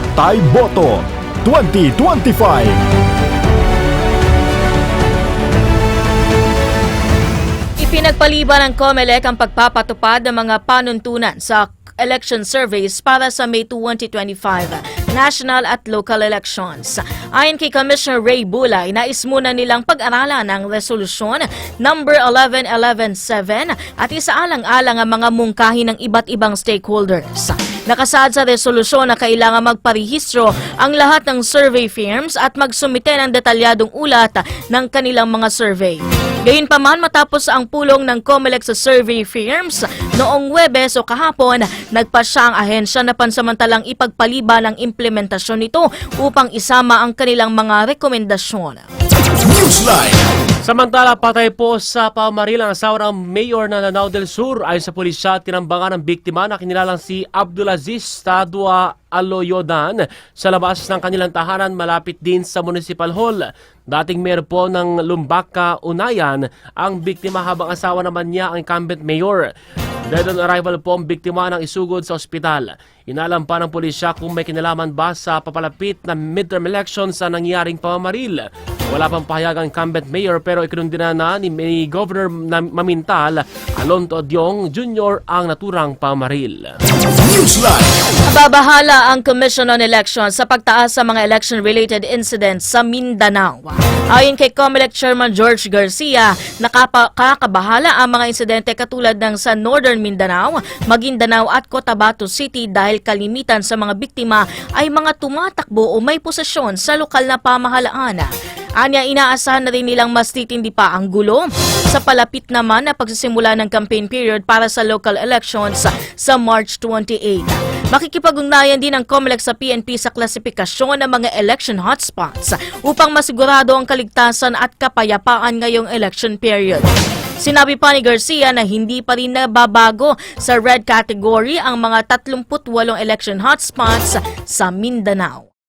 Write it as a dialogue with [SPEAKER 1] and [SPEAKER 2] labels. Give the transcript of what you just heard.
[SPEAKER 1] Batay Boto 2025.
[SPEAKER 2] Ipinagpaliban ng COMELEC ang pagpapatupad ng mga panuntunan sa election surveys para sa May 2025 national at local elections. Ayon kay Commissioner Ray Bulay, nais muna nilang pag-aralan ang resolusyon number 11117 at isaalang-alang ang mga mungkahi ng iba't ibang stakeholders. Nakasaad sa resolusyon na kailangan magparehistro ang lahat ng survey firms at magsumite ng detalyadong ulat ng kanilang mga survey. Gayunpaman, matapos ang pulong ng COMELEC sa survey firms, noong Huwebes o kahapon, nagpasya ang ahensya na pansamantalang ipagpaliban ang implementasyon nito upang isama ang kanilang mga rekomendasyon.
[SPEAKER 1] Newsline.
[SPEAKER 3] Samantala, patay po sa pamaril ang asawa ng Mayor ng Lanao del Sur. Ayon sa pulisya, tinambangan ng biktima na kinilalang si Abdulaziz Tadua Aloyodan sa labas ng kanilang tahanan malapit din sa Municipal Hall. Dating mayor po ng Lumbaca, Unayan, ang biktima habang asawa naman niya ang incumbent mayor. Dead on arrival po ang biktima ng isugod sa ospital. Inalam pa ng pulisya kung may kinalaman ba sa papalapit na midterm elections sa nangyaring pamamaril. Wala pang pahayag ang incumbent mayor pero ikinundina na ni Governor Mamintal Alonto Odiong Jr. ang naturang pamamaril.
[SPEAKER 2] Babahala ang Commission on Elections sa pagtaas sa mga election-related incidents sa Mindanao. Ayon kay COMELEC Chairman George Garcia, nakakabahala ang mga insidente katulad ng sa Northern Mindanao, Maguindanao at Cotabato City dahil kalimitan sa mga biktima ay mga tumatakbo o may posisyon sa lokal na pamahalaan. Anya, inaasahan na rin nilang mas titindi pa ang gulo sa palapit naman na pagsisimula ng campaign period para sa local elections sa March 28. Makikipag-ugnayan din ang COMELEC sa PNP sa klasifikasyon ng mga election hotspots upang masigurado ang kaligtasan at kapayapaan ngayong election period. Sinabi pa ni Garcia na hindi pa rin nababago sa red category ang mga 38 election hotspots sa Mindanao.